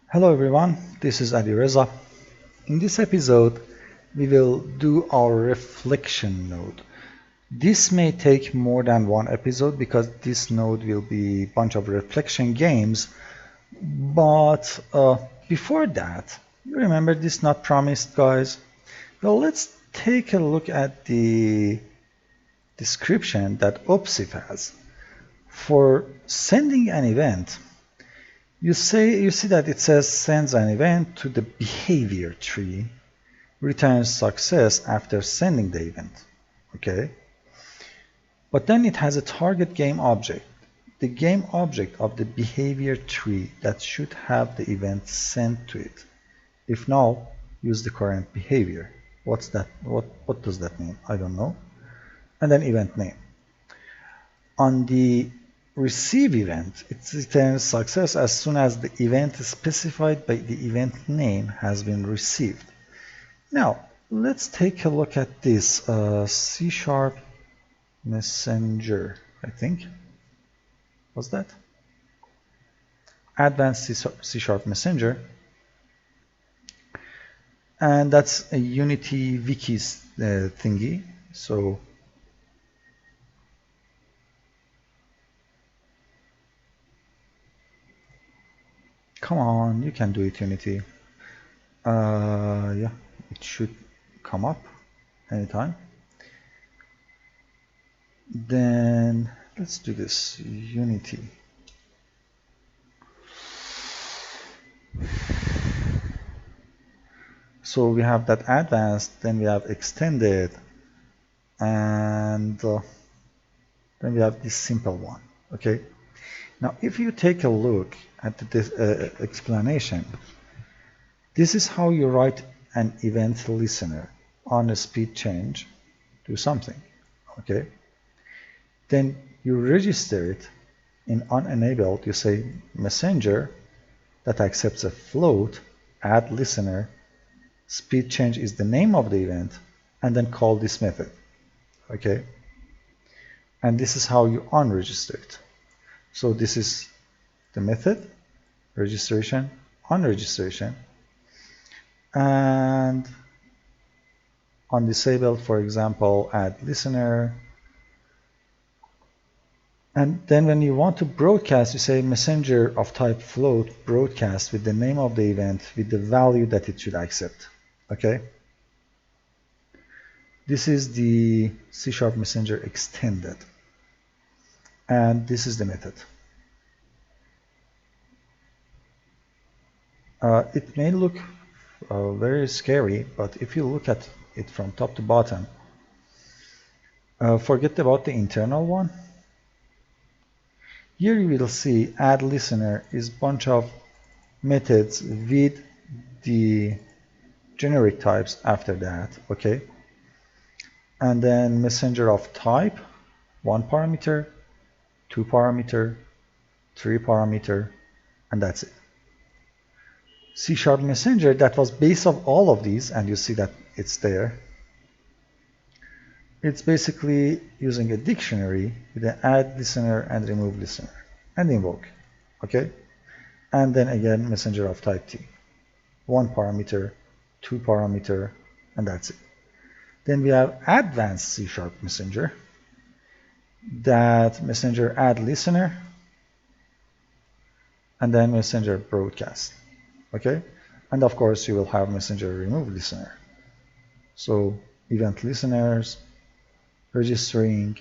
Hello everyone, this is Ali Reza. In this episode, we will do our reflection node. This may take more than one episode because this node will be a bunch of reflection games. But before that, you remember this not promised, guys? Well, let's take a look at the description that OPSIF has. For sending an event, you see that it says sends an event to the behavior tree, returns success after sending the event. Okay? But then it has a target game object, the game object of the behavior tree that should have the event sent to it. If null, use the current behavior. What's that? What does that mean? I don't know. And then event name. On the receive event, it returns success as soon as the event specified by the event name has been received. Now, let's take a look at this C# messenger, I think. What's that? Advanced C# messenger. And that's a Unity wiki thingy. So come on, you can do it, Unity. Yeah, it should come up anytime. Then let's do this, Unity. So we have that advanced, then we have extended, and then we have this simple one. Okay. Now, if you take a look at this explanation, this is how you write an event listener on a speed change, do something. Okay. Then you register it in unenabled. You say messenger that accepts a float, add listener, speed change is the name of the event, and then call this method. Okay. And this is how you unregister it. So this is the method, registration, unregistration, and on disabled, for example, add listener. And then when you want to broadcast, you say messenger of type float broadcast with the name of the event with the value that it should accept. Okay. This is the C# messenger extended. And this is the method. It may look very scary, but if you look at it from top to bottom, forget about the internal one. Here you will see add listener is bunch of methods with the generic types after that, okay? And then messenger of type, 1 parameter, 2 parameter, 3 parameter, and that's it. C# messenger, that was base of all of these, and you see that it's there. It's basically using a dictionary with an add listener and remove listener and invoke, okay? And then again, messenger of type T, 1 parameter, 2 parameter, and that's it. Then we have advanced C# messenger, that messenger add listener, and then messenger broadcast, okay? And of course, you will have messenger remove listener. So event listeners, registering,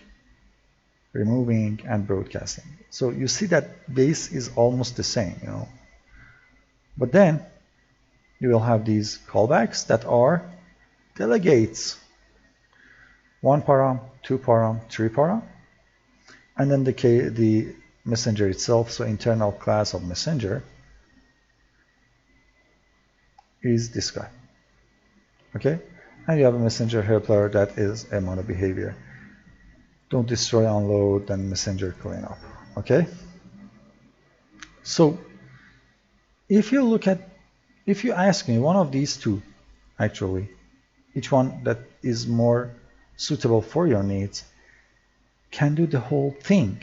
removing, and broadcasting. So you see that base is almost the same, you know. But then you will have these callbacks that are delegates. 1 param, 2 param, 3 param, and then the messenger itself, so internal class of messenger is this guy. Okay, and you have a messenger helper that is a mono behavior. Don't destroy, unload, then messenger cleanup. Okay, so if you ask me one of these two, actually, each one that is more suitable for your needs, can do the whole thing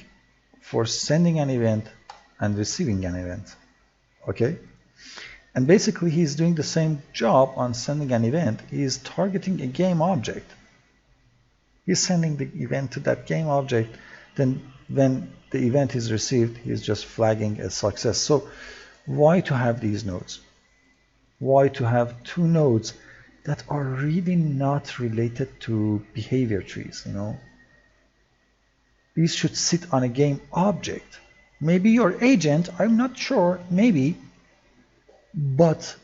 for sending an event and receiving an event. Okay, And basically he's doing the same job on sending an event. He is targeting a game object. He's sending the event to that game object. Then when the event is received, he's just flagging a success. So why to have these nodes? Why to have two nodes that are really not related to behavior trees, These should sit on a game object. Maybe your agent, I'm not sure, maybe, but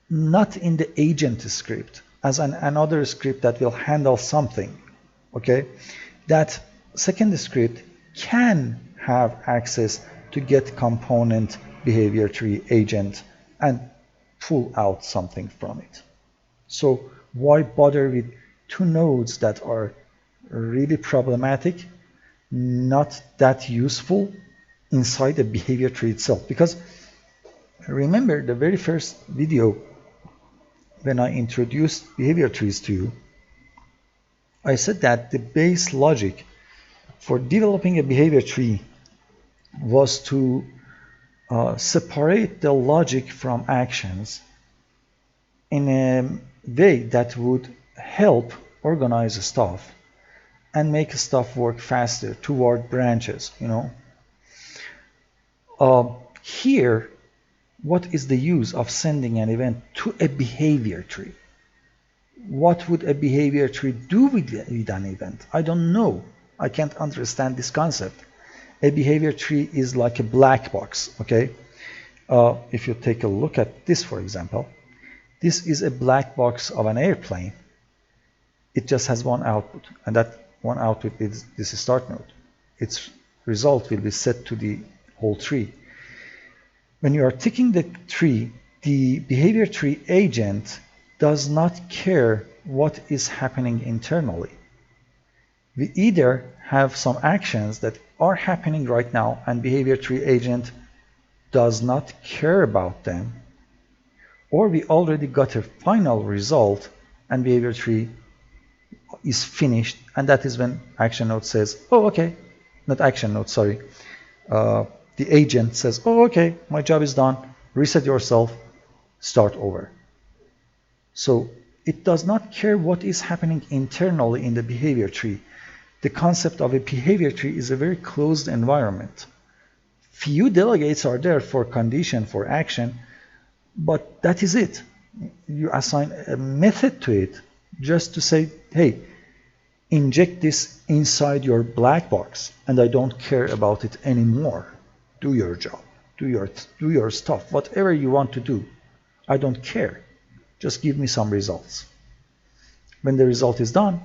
not in the agent script as another script that will handle something, okay? That second script can have access to get component behavior tree agent and pull out something from it. So why bother with two nodes that are really problematic, not that useful inside the behavior tree itself? Because remember the very first video when I introduced behavior trees to you, I said that the base logic for developing a behavior tree was to separate the logic from actions in a way that would help organize stuff and make stuff work faster toward branches, Here, what is the use of sending an event to a behavior tree? What would a behavior tree do with an event? I don't know. I can't understand this concept. A behavior tree is like a black box, okay? If you take a look at this, for example, this is a black box of an airplane. It just has one output, and that one output is this start node. Its result will be set to the whole tree. When you are ticking the tree, the behavior tree agent does not care what is happening internally. We either have some actions that are happening right now and behavior tree agent does not care about them, or we already got a final result and behavior tree is finished, and that is when action node says, oh, okay, not action node, sorry. The agent says, oh, okay, my job is done, reset yourself, start over. So it does not care what is happening internally in the behavior tree. The concept of a behavior tree is a very closed environment. Few delegates are there for condition, for action, but that is it. You assign a method to it just to say, hey, inject this inside your black box, and I don't care about it anymore. Do your job, do your stuff, whatever you want to do. I don't care. Just give me some results. When the result is done,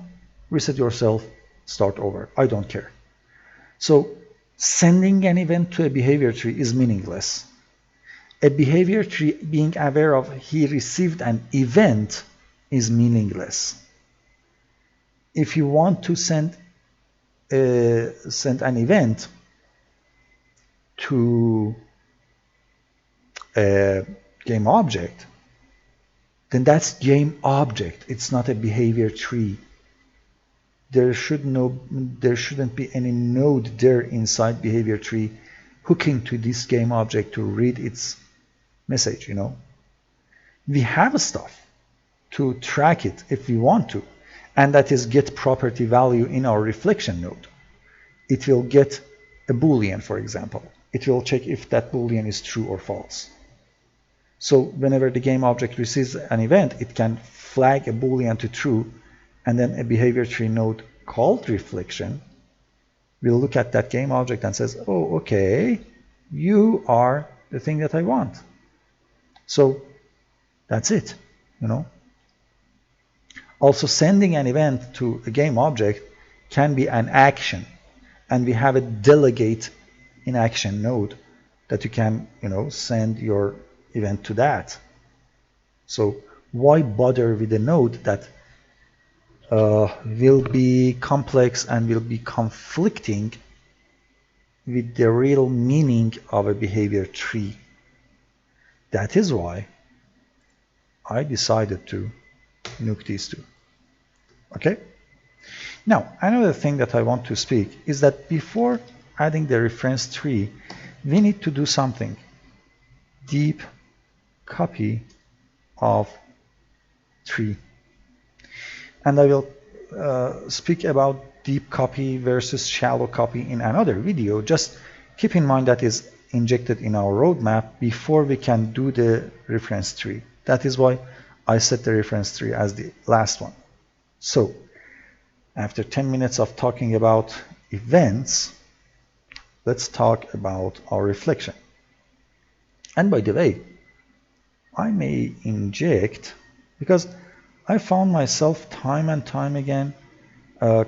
reset yourself, start over. I don't care. So sending an event to a behavior tree is meaningless. A behavior tree being aware of he received an event is meaningless. If you want to send an event to a game object, then that's game object. It's not a behavior tree. There shouldn't be any node there inside behavior tree hooking to this game object to read its message, We have stuff to track it if we want to, and that is get property value in our reflection node. It will get a Boolean, for example. It will check if that Boolean is true or false. So whenever the game object receives an event, it can flag a Boolean to true, and then a behavior tree node called reflection will look at that game object and says, oh, okay, you are the thing that I want. So that's it, Also, sending an event to a game object can be an action, and we have a delegate in action node that you can, send your event to that. So why bother with a node that will be complex and will be conflicting with the real meaning of a behavior tree? That is why I decided to nuke these two. Okay? Now, another thing that I want to speak is that before adding the reference tree, we need to do something. Deep copy of 3. And I will speak about deep copy versus shallow copy in another video. Just keep in mind that is injected in our roadmap before we can do the reference tree. That is why I set the reference tree as the last one. So after 10 minutes of talking about events, let's talk about our reflection. And by the way, I may inject, because I found myself time and time again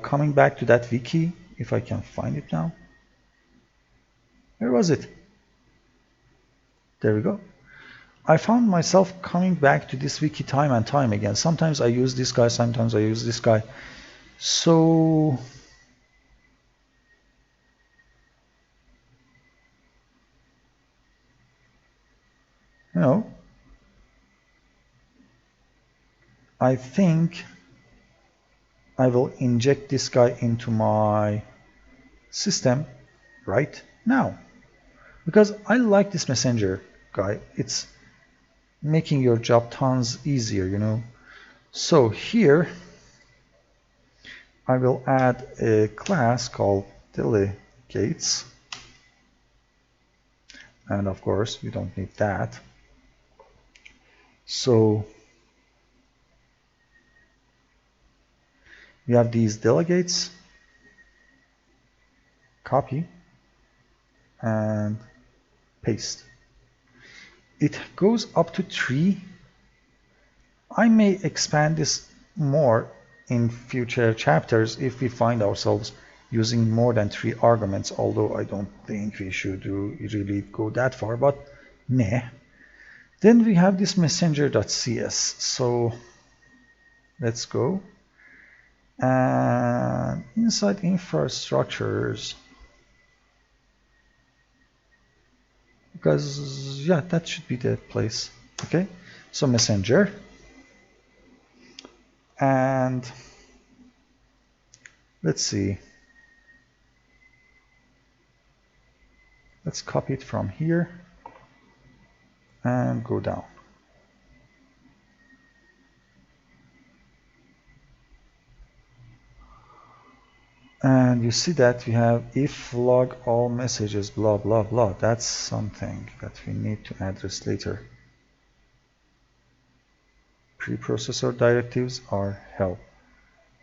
coming back to that wiki, if I can find it now. Where was it? There we go. I found myself coming back to this wiki time and time again. Sometimes I use this guy, sometimes I use this guy. So you know, I think I will inject this guy into my system right now, because I like this messenger guy. It's making your job tons easier, you know. So here I will add a class called delegates, and of course we don't need that. So we have these delegates, copy and paste. It goes up to 3. I may expand this more in future chapters if we find ourselves using more than 3 arguments, although I don't think we should really go that far, but meh. Then we have this messenger.cs. So let's go. And inside infrastructures, because yeah, that should be the place. Okay, so messenger, and let's see, let's copy it from here and go down. And you see that we have if log all messages blah blah blah. That's something that we need to address later. Preprocessor directives are hell.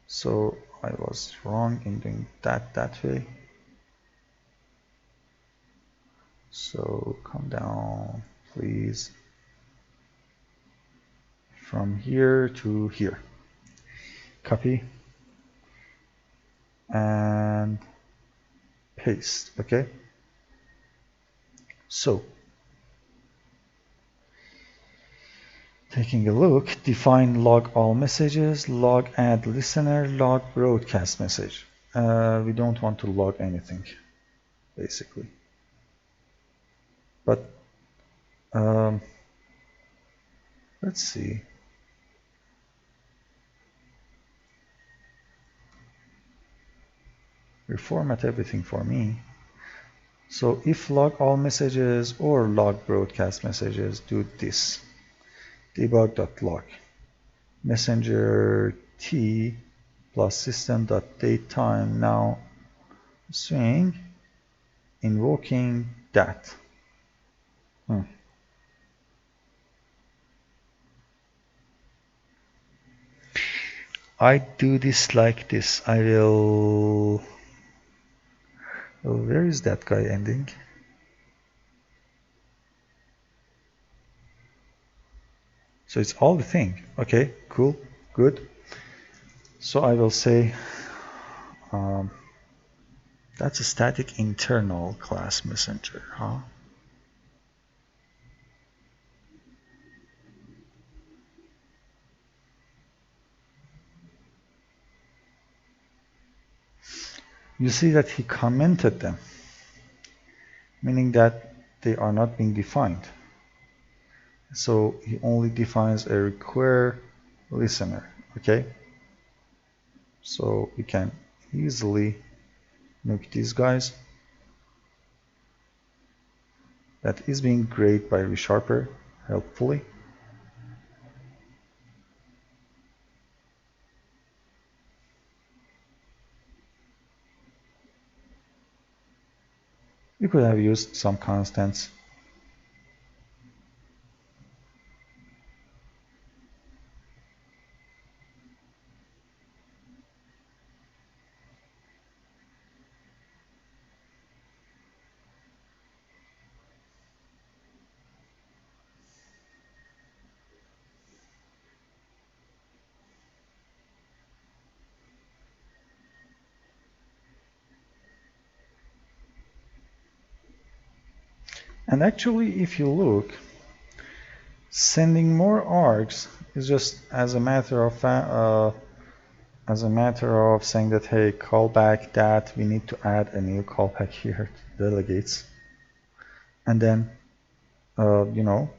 So I was wrong in doing that way. So come down, please, from here to here. Copy and paste. Okay. So taking a look, define log all messages, log add listener, log broadcast message. We don't want to log anything, basically. But let's see. Reformat everything for me. So if log all messages or log broadcast messages, do this. Debug.log messenger t plus system.datetime now string invoking that. I do this like this. I will. Oh, where is that guy ending? So it's all the thing. Okay, cool, good. So I will say that's a static internal class messenger, huh? You see that he commented them, meaning that they are not being defined. So he only defines a require listener, okay? So we can easily nuke these guys. That is being graded by ReSharper. helpfully. We could have used some constants. And actually, if you look, sending more args is just as a matter of saying that, hey, callback that we need to add a new callback here to delegates, and then you know,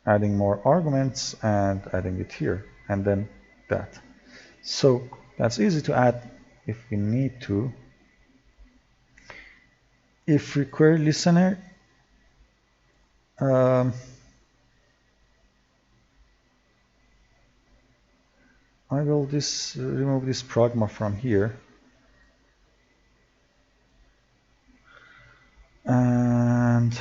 adding more arguments and adding it here, and then that. So that's easy to add if we need to. If require listener, I will remove this pragma from here, and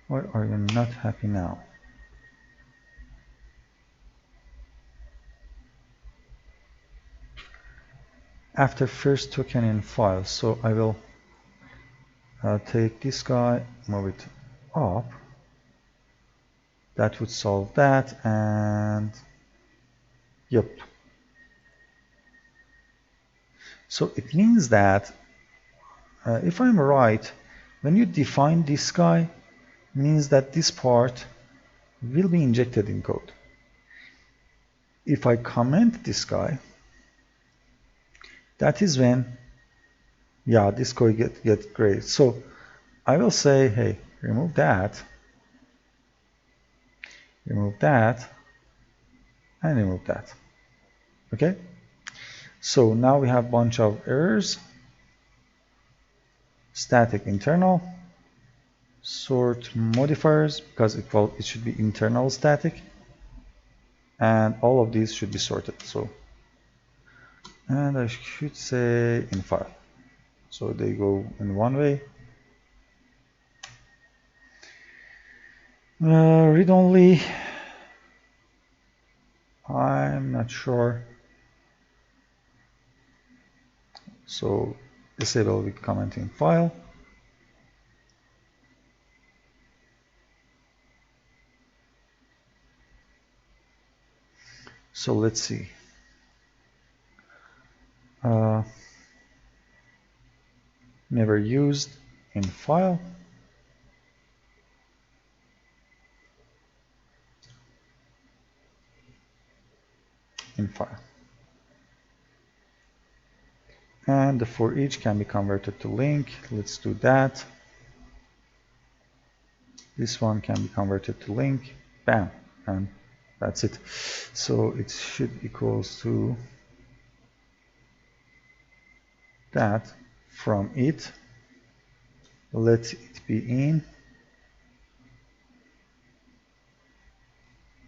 why are you not happy now? After first token in file, so I will take this guy, move it up. That would solve that, and yep. So it means that if I'm right, when you define this guy, means that this part will be injected in code. If I comment this guy, that is when, yeah, this code get great. So I will say, hey, remove that, and remove that. Okay? So now we have a bunch of errors. Static internal, sort modifiers, because it should be internal static, and all of these should be sorted. So, and I should say in file. So they go in one way. Read only, I'm not sure. So disable with commenting file. So let's see. Never used in file. In file. And the for each can be converted to link. Let's do that. This one can be converted to link. Bam. And that's it. So it should equals to that from it. Let it be in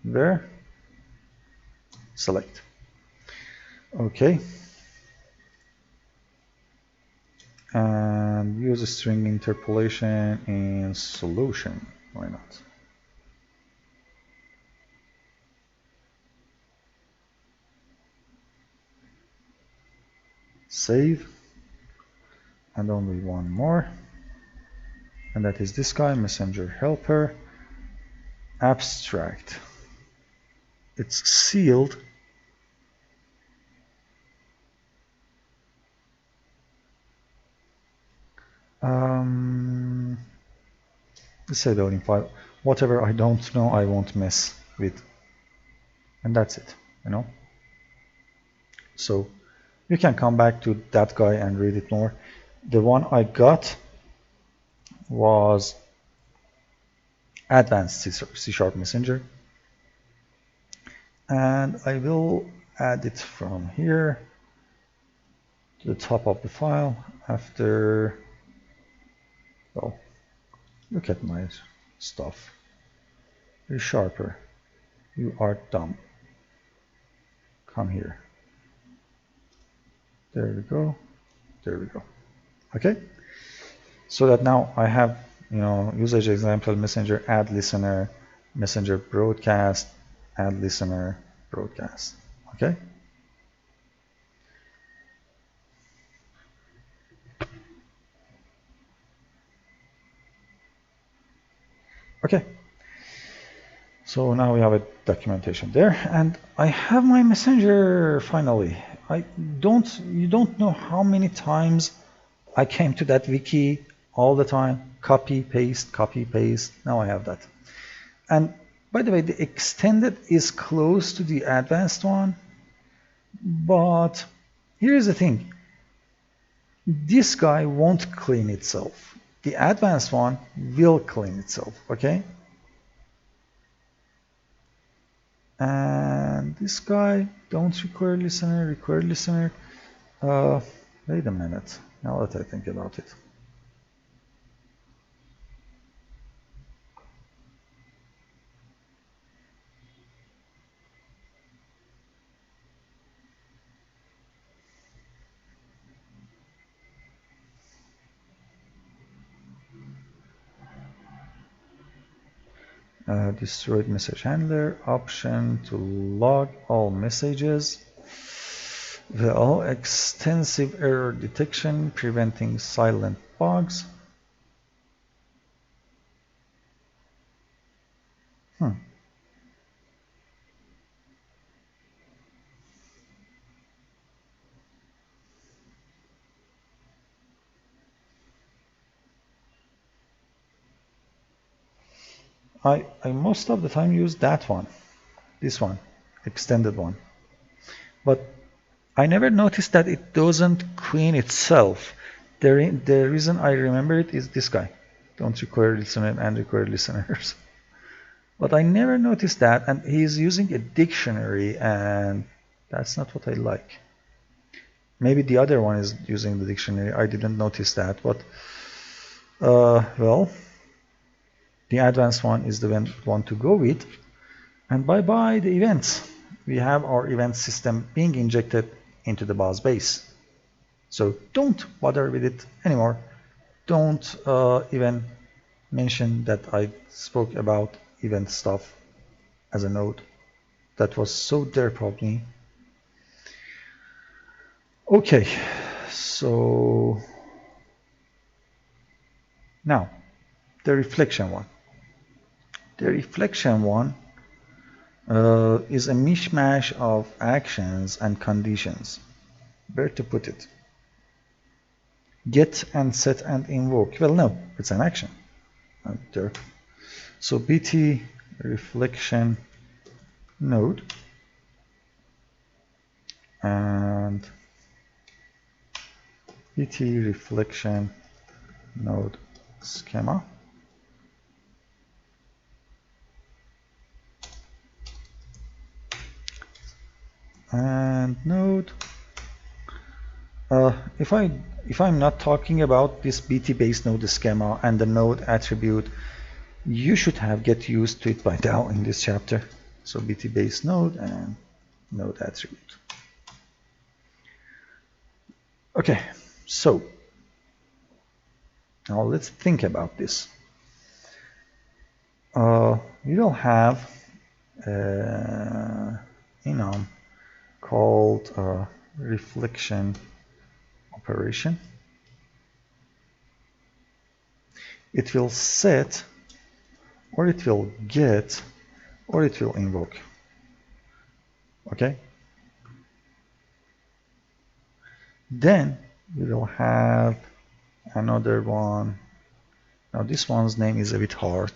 where select. Okay. And use a string interpolation in solution. Why not? Save. And only one more. And that is this guy, messenger helper. Abstract. It's sealed. Disable in file. Whatever I don't know, I won't mess with. And that's it, you know. So you can come back to that guy and read it more. The one I got was advanced C# messenger. And I will add it from here to the top of the file after, well, Look at my stuff. Be sharper. You are dumb. Come here. There we go. There we go. Okay. So that now I have, usage example, messenger, add listener, messenger broadcast, add listener, broadcast. Okay. Okay. So now we have a documentation there, and I have my messenger finally. You don't know how many times I came to that wiki all the time, copy, paste. Now I have that. And by the way, the extended is close to the advanced one, but here is the thing. This guy won't clean itself. The advanced one will clean itself, okay? And this guy, don't require listener, require listener. Wait a minute, now that I think about it. Destroyed message handler, option to log all messages. Well, extensive error detection, preventing silent bugs. I most of the time use that one, this one, extended one. But I never noticed that it doesn't clean itself. The reason I remember it is this guy. Don't require listener and require listeners. But I never noticed that, and he's using a dictionary, and that's not what I like. Maybe the other one is using the dictionary. I didn't notice that, but well, the advanced one is the one to go with. And bye-bye the events. We have our event system being injected into the BOS base. So don't bother with it anymore. Don't even mention that I spoke about event stuff as a node. That was so derp of me. Okay, so now the reflection one. The reflection one is a mishmash of actions and conditions. Where to put it? Get and set and invoke. Well, no, it's an action. There. So BT reflection node and BT reflection node schema. And node. If I'm not talking about this BT base node schema and the node attribute, you should have get used to it by now in this chapter. So BT base node and node attribute. Okay, so now let's think about this. We will have enum called reflection operation. It will set, or it will get, or it will invoke. Okay? Then we will have another one. Now this one's name is a bit hard.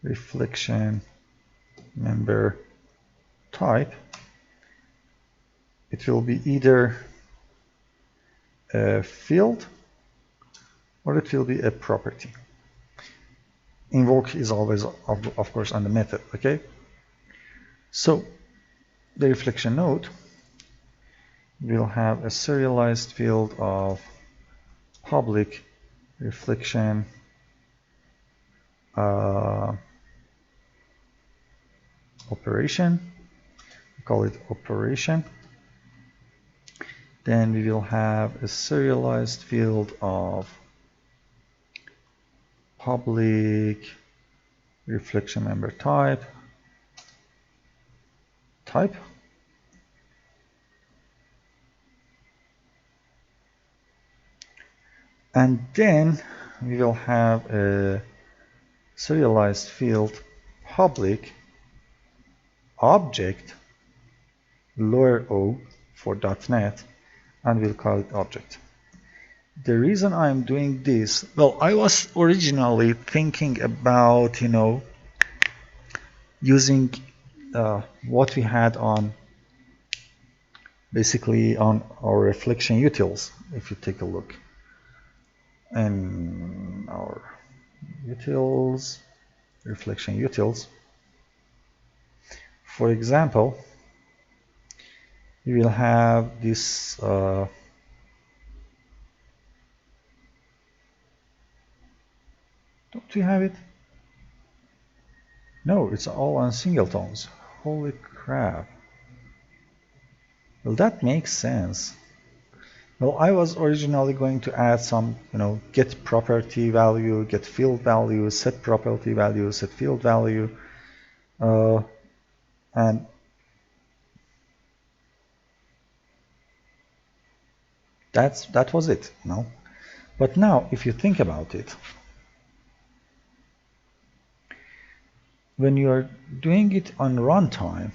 Reflection member type. It will be either a field or it will be a property. Invoke is always, of course, on the method, okay? So the reflection node we'll have a serialized field of public reflection operation. We call it operation. Then we will have a serialized field of public reflection member type. And then we will have a serialized field public object lower o for .NET, and we'll call it object. The reason I'm doing this, well, I was originally thinking about, using what we had on basically on our reflection utils. If you take a look in our utils, reflection utils, for example, we will have this don't we have it? No, it's all on singletons. Holy crap. Well, that makes sense. Well, I was originally going to add some, get property value, get field value, set property value, set field value, and that was it, But now, if you think about it, when you are doing it on runtime,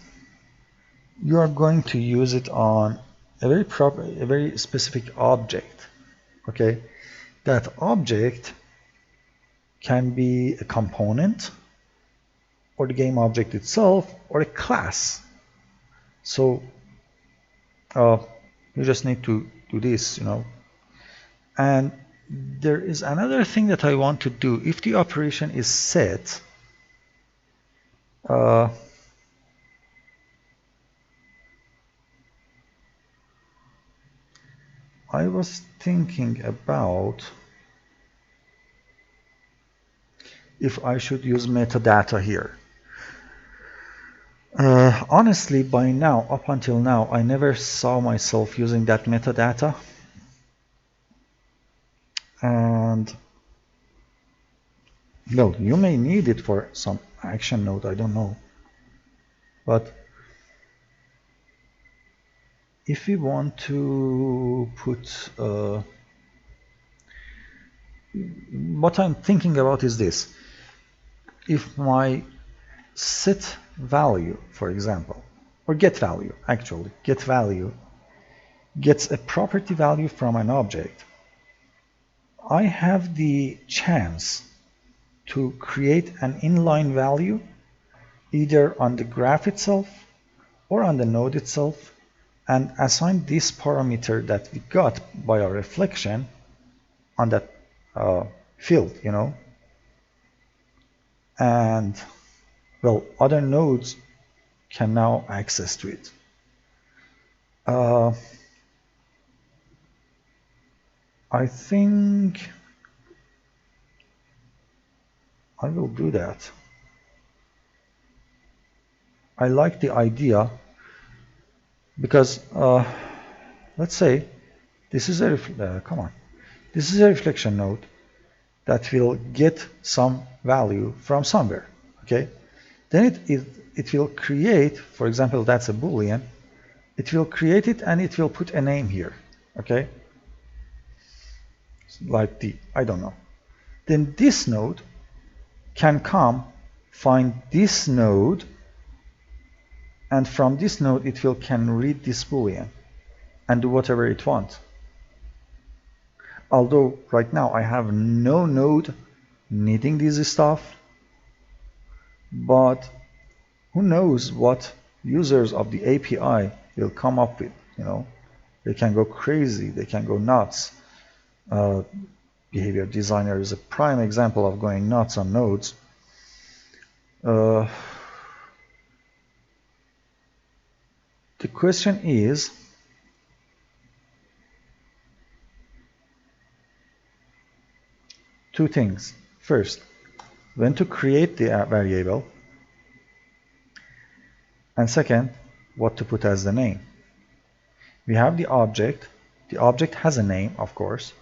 you are going to use it on a very specific object. Okay, that object can be a component, or the game object itself, or a class. So you just need to do this, And there is another thing that I want to do. If the operation is set, I was thinking about if I should use metadata here. Honestly, by now, up until now, I never saw myself using that metadata. And well, you may need it for some action node, I don't know. But if we want to put what I'm thinking about is this. If my set value, for example, or get value, actually, get value gets a property value from an object, I have the chance to create an inline value either on the graph itself or on the node itself and assign this parameter that we got by our reflection on that field, and well, other nodes can now access to it. I think I will do that. I like the idea because let's say this is a this is a reflection node that will get some value from somewhere. Okay, then it will create, for example, that's a Boolean. It will create it and it will put a name here. Okay, like I don't know. Then this node can come find this node, and from this node it can read this Boolean and do whatever it wants. Although right now I have no node needing this stuff, but who knows what users of the API will come up with, They can go crazy, they can go nuts. Behavior designer is a prime example of going nuts on nodes. The question is, two things. First, when to create the variable, and second, what to put as the name. We have the object has a name, of course.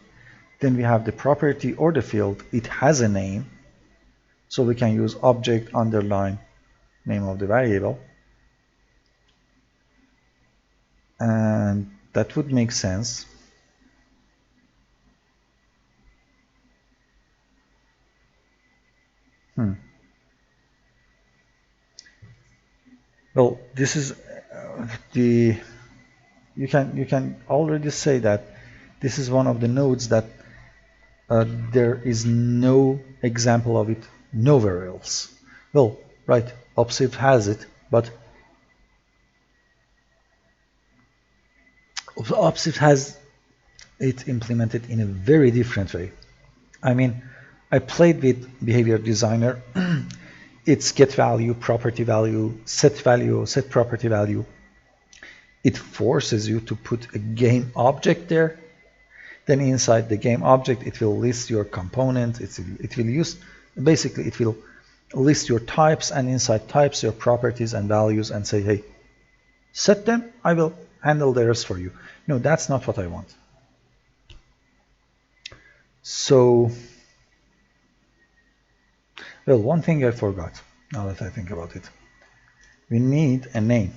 Then we have the property or the field, it has a name, so we can use object underline name of the variable, and that would make sense. Well, this is you can already say that this is one of the nodes that there is no example of it nowhere else. Well, right, Opshift has it, but Opshift has it implemented in a very different way. I mean, I played with Behavior Designer. It's get value, property value, set property value. It forces you to put a game object there. Then inside the game object, it will list your component. It will use, basically, it will list your types, and inside types, your properties and values, and say, hey, set them, I will handle the rest for you. No, that's not what I want. So, well, one thing I forgot, now that I think about it. We need a name.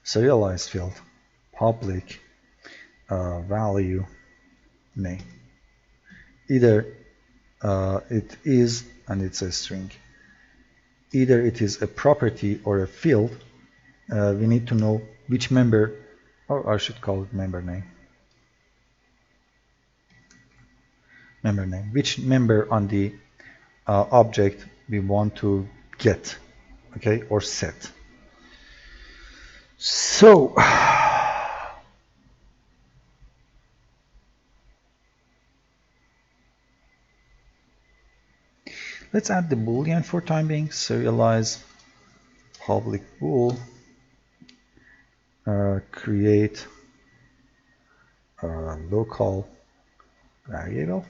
Serialized field, public value name. Either it is, and it's a string. Either it is a property or a field. We need to know which member, or I should call it member name. Member name. Which member on the object we want to get, okay, or set. So, let's add the boolean for time being. Serialize public bool, create a local variable,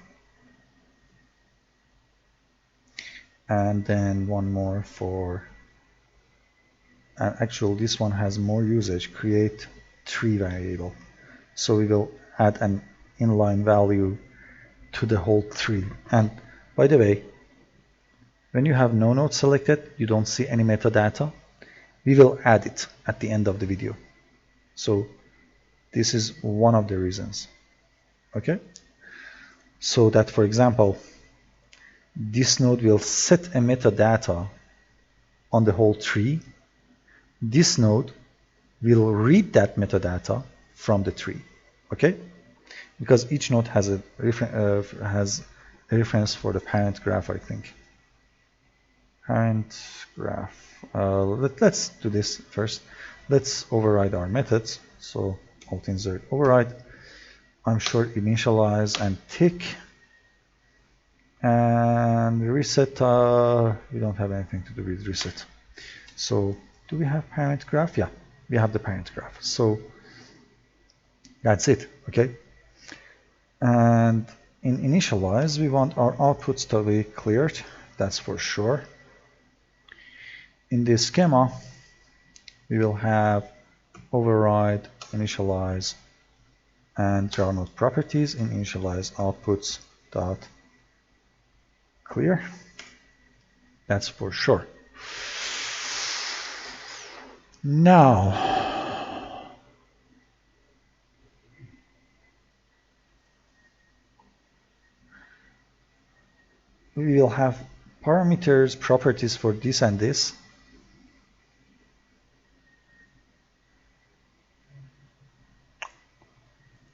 and then one more for, and actually this one has more usage, create tree variable. So we will add an inline value to the whole tree. And by the way, when you have no node selected, you don't see any metadata. We will add it at the end of the video. So this is one of the reasons. Okay? So that, for example, this node will set a metadata on the whole tree. This node will read that metadata from the tree. Okay? Because each node has a reference for the parent graph, I think. Parent graph. Let's do this first. Let's override our methods. So alt insert override. I'm sure initialize and tick. And reset. We don't have anything to do with reset. So do we have parent graph? Yeah, we have the parent graph. So that's it. Okay. And in initialize, we want our outputs to be cleared. That's for sure. In the schema, we will have override, initialize, and jar node properties in initialize outputs dot clear. That's for sure. Now, we will have parameters, properties for this and this.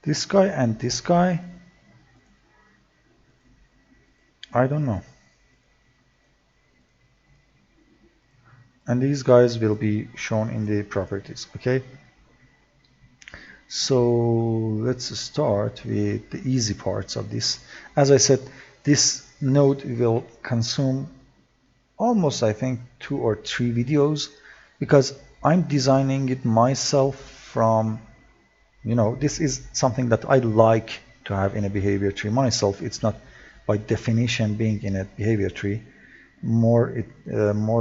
This guy and this guy, I don't know. And these guys will be shown in the properties, okay? So let's start with the easy parts of this. As I said, this node will consume almost, I think, 2 or 3 videos, because I'm designing it myself from, you know, this is something that I like to have in a behavior tree myself. It's not by definition being in a behavior tree, more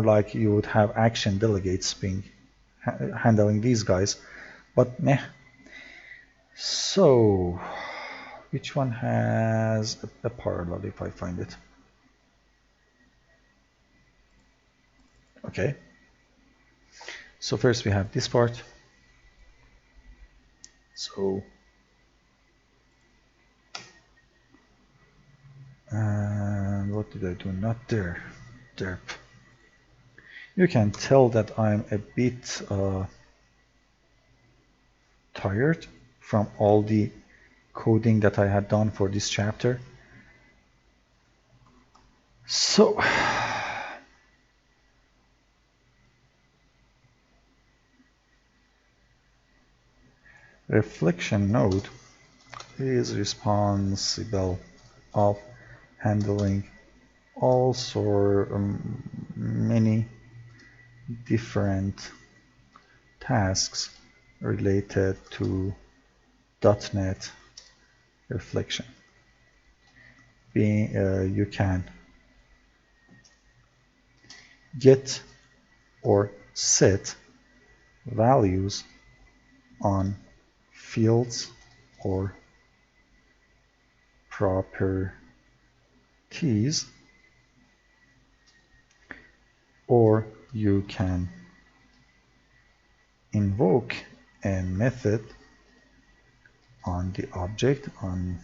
like you would have action delegates being handling these guys, but meh. So which one has a parallel if I find it? Okay, so first we have this part. So and what did I do? Not there. Derp. You can tell that I'm a bit tired from all the coding that I had done for this chapter. So reflection node is responsible of handling also many different tasks related to .NET reflection. You can get or set values on fields or properties, or you can invoke a method on the object, on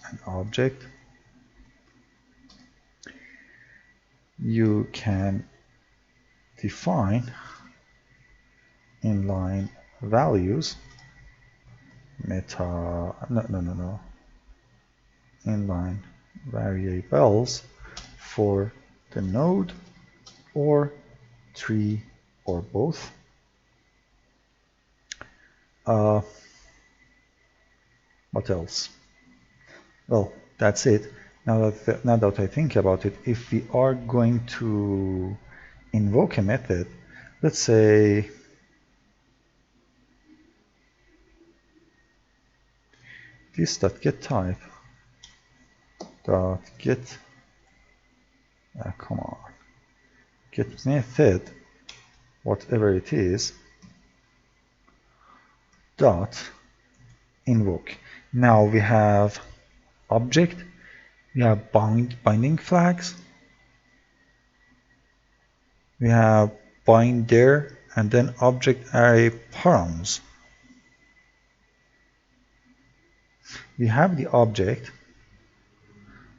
an object. You can define inline values, inline variables for the node or tree or both. What else? Well, that's it. Now that I think about it, if we are going to invoke a method, let's say this.getType .get come on, get method, whatever it is, dot invoke. Now we have object, we have binding flags, we have binder, and then object array params. We have the object,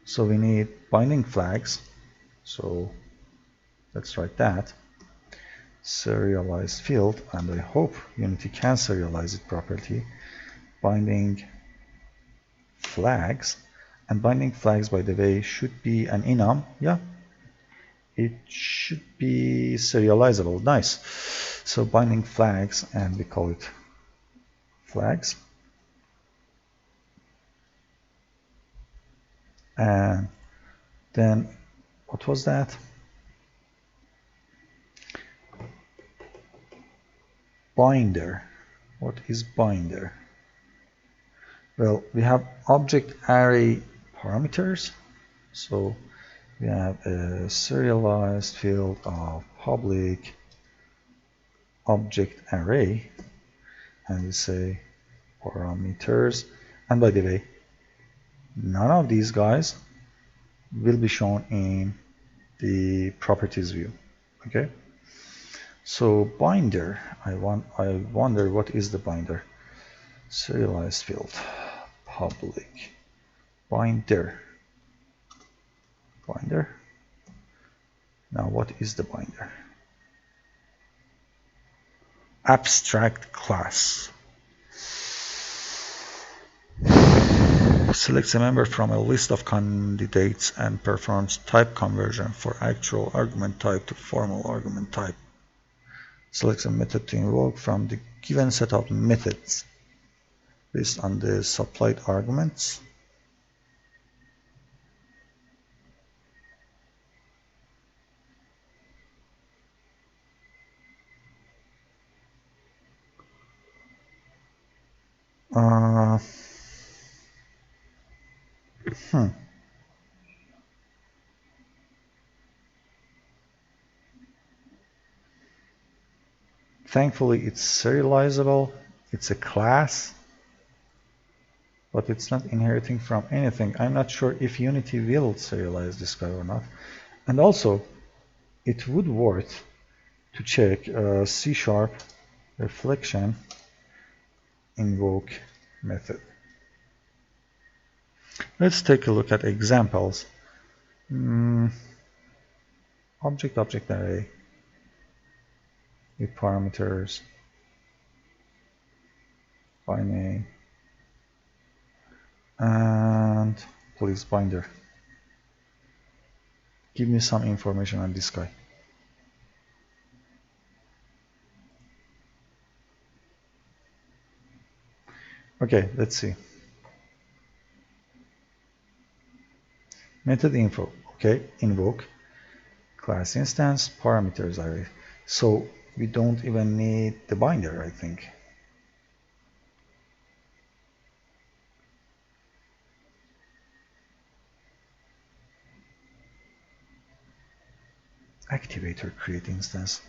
so we need binding flags, so let's write that. Serialized field, and I hope Unity can serialize it properly. Binding flags, and binding flags, by the way, should be an enum. Yeah, it should be serializable. Nice. So binding flags, and we call it flags. And then what was that? Binder. What is binder? Well, we have object array parameters. So we have a serialized field of public object array, and we say parameters. And by the way, none of these guys will be shown in the properties view. Okay. So binder, I wonder what is the binder? Serialized field, public, binder. Now what is the binder? Abstract class. Selects a member from a list of candidates and performs type conversion for actual argument type to formal argument type. Selects a method to invoke from the given set of methods based on the supplied arguments. Thankfully, it's serializable. It's a class, but it's not inheriting from anything. I'm not sure if Unity will serialize this guy or not. And also, it would worth to check C# reflection invoke method. Let's take a look at examples. Object array with parameters by name and please binder. Give me some information on this guy. Okay, let's see. Method info. Okay, invoke class instance parameters array. So we don't even need the binder, I think. Activator create instance.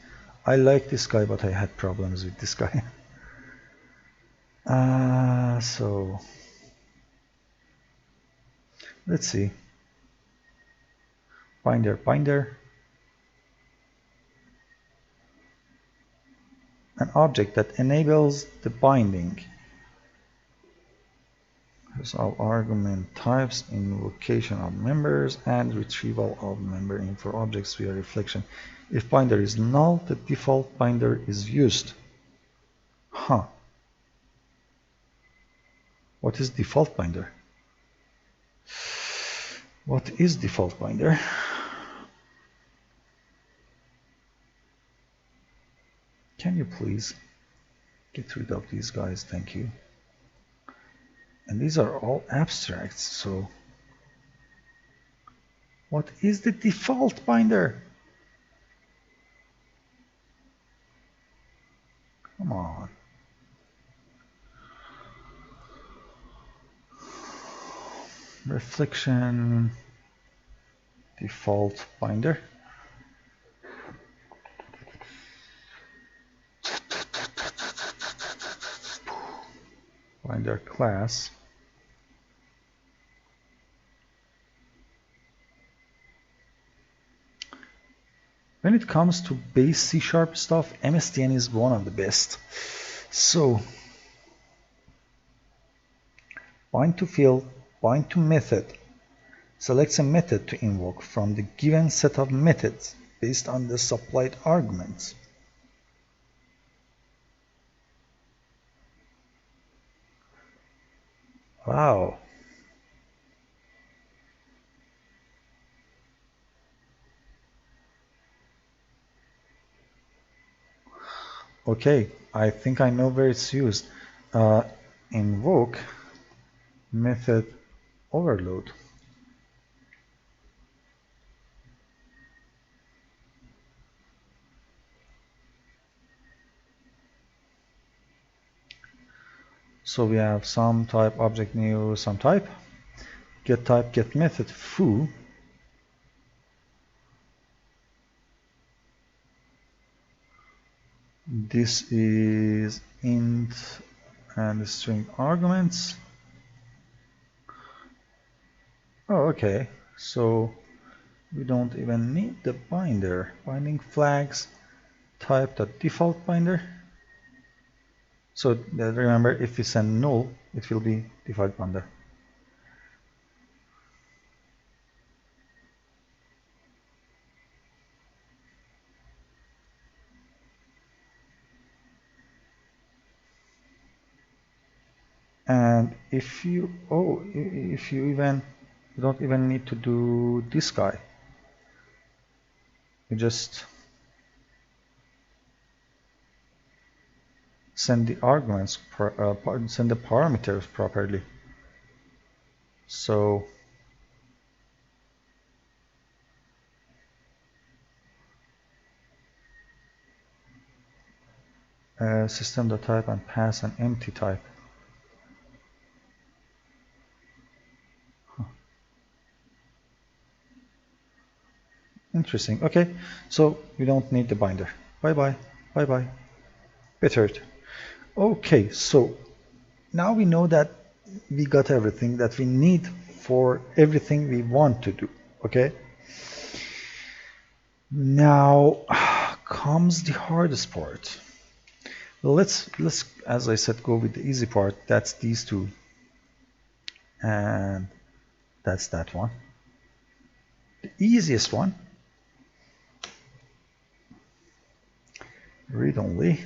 I like this guy, but I had problems with this guy. So let's see. Binder. An object that enables the binding. There's all argument types, invocation of members, and retrieval of member info objects via reflection. If binder is null, the default binder is used. Huh. What is default binder? What is default binder? Can you please get rid of these guys? Thank you. And these are all abstracts, so what is the default binder? Come on. Reflection default binder. Binder class. When it comes to base C# stuff, MSDN is one of the best. So bind to field, bind to method, selects a method to invoke from the given set of methods based on the supplied arguments. Wow. Okay, I think I know where it's used. Invoke method overload. So we have some type, object new, some type, get type, get method, foo. This is int and string arguments. Oh, okay. So we don't even need the binder. Binding flags, type the default binder. So remember, if we send null, it will be default binder. And if you you don't even need to do this guy. You just send the arguments, send the parameters properly. So system.type and pass an empty type. Interesting. Okay, so we don't need the binder. Bye bye. Bye bye. better. Okay, so now we know that we got everything that we need for everything we want to do. Okay, now comes the hardest part. Let's as I said, go with the easy part. That's these two, and that's that one. The easiest one, read only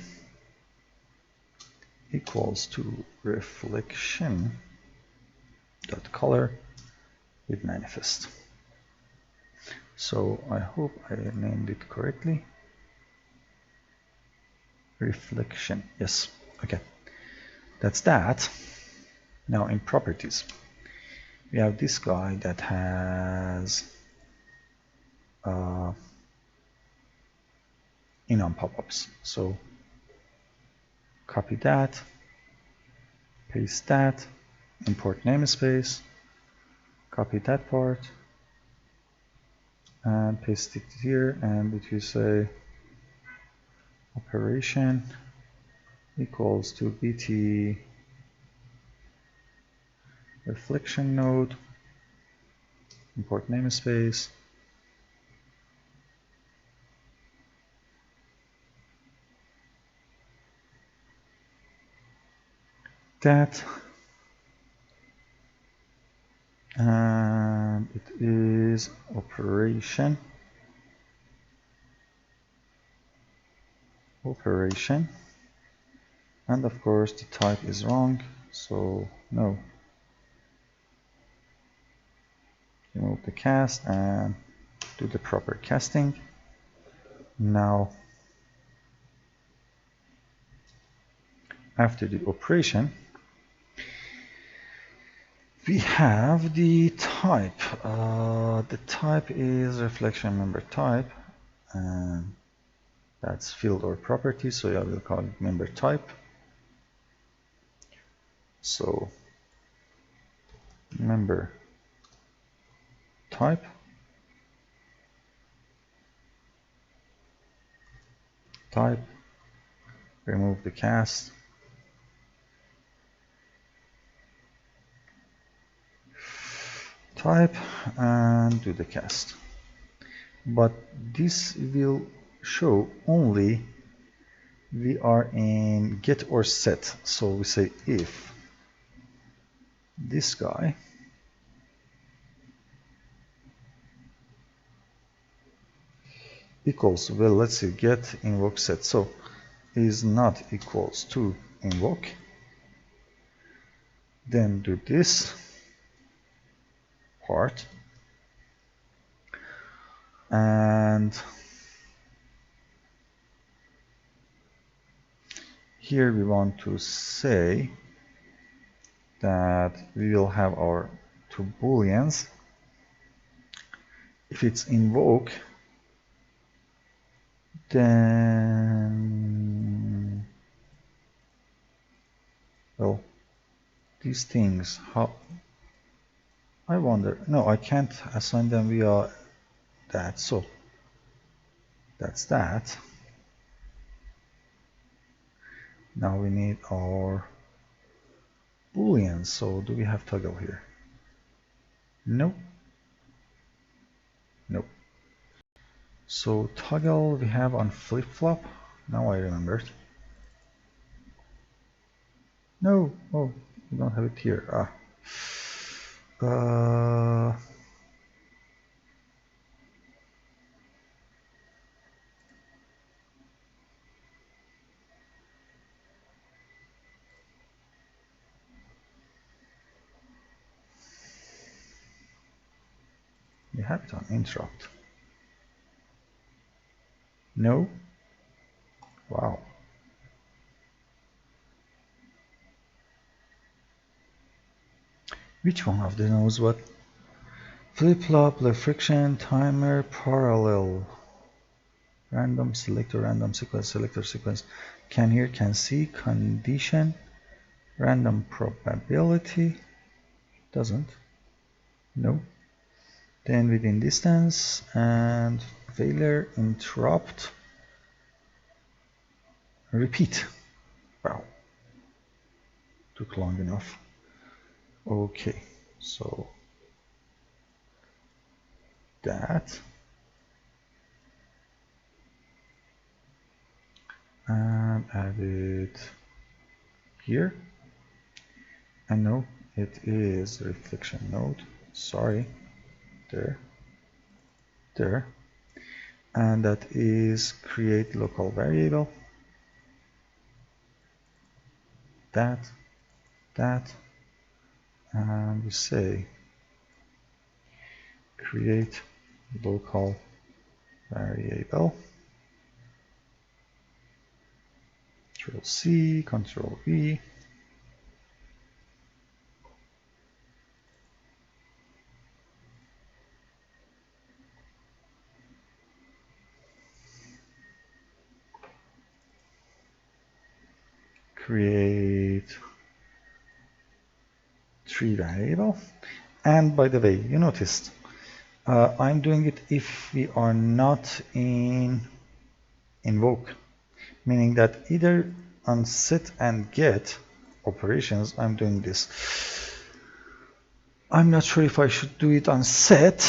equals to reflection dot color with manifest. So I hope I named it correctly. Reflection, yes, okay, that's that. Now in properties, we have this guy that has enum pop-ups. So copy that, paste that, import namespace, copy that part, and paste it here, and it will say operation equals to bt reflection node, import namespace, that, and it is operation, and of course the type is wrong, so no. Remove the cast and do the proper casting. Now after the operation, we have the type. The type is reflection member type, and that's field or property, so I will call it member type. So member type, remove the cast, type, and do the cast. But this will show only we are in get or set. So we say if this guy equals, well, let's see, get invoke set, so is not equals to invoke, then do this part, and here we want to say that we will have our two booleans. If it's invoke, then, well, these things, how, I wonder, no, I can't assign them via that, so that's that. Now we need our booleans, so do we have toggle here? Nope. Nope. So toggle we have on flip-flop. Now I remembered. No, oh, we don't have it here. We have it on interrupt. No? Wow. Which one of them knows what? Flip-flop, friction, timer, parallel. Random selector, random sequence, selector sequence. Can hear, can see, condition, random probability. Doesn't. No. Then within distance and failure, interrupt, repeat. Wow, took long enough. Okay, so that, and add it here. And no, it is reflection node. Sorry, there, there. And that is create local variable. That, and we say create local variable. Control C, Control V. Create tree variable. And by the way, you noticed I'm doing it if we are not in invoke, meaning that either on set and get operations I'm doing this. I'm not sure if I should do it on set.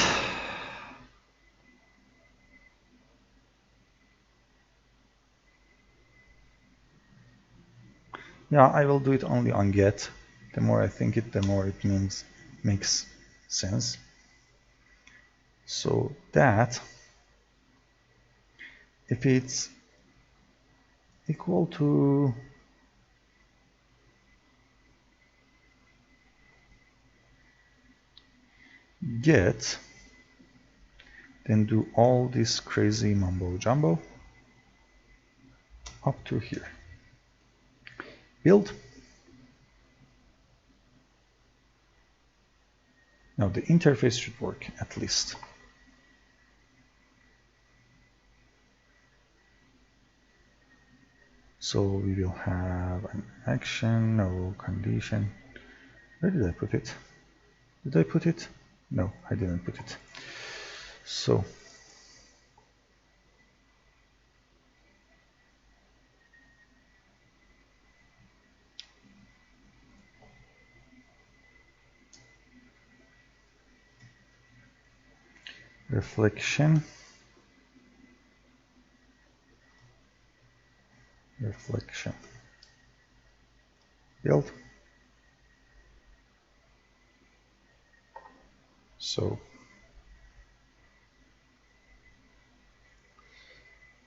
Yeah, I will do it only on get. The more I think it, the more it makes sense. So that if it's equal to get, then do all this crazy mumbo jumbo up to here. Build. Now the interface should work at least. So we will have an action, no condition. Where did I put it? Did I put it? No, I didn't put it. So reflection, build. So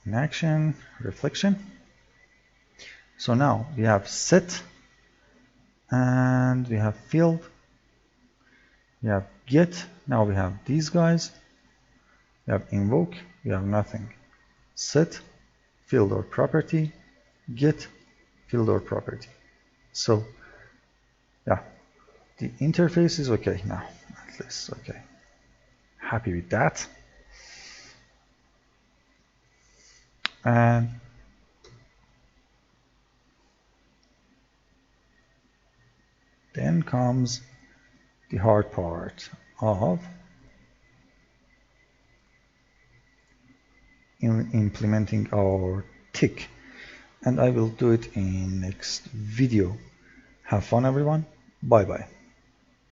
in action, reflection. So now we have set and we have field, we have get, now we have these guys, we have invoke, we have nothing. Set, field or property, get, field or property. So yeah, the interface is okay now, at least. Okay, happy with that. And then comes the hard part of implementing our tick, and I will do it in next video. Have fun everyone. Bye bye.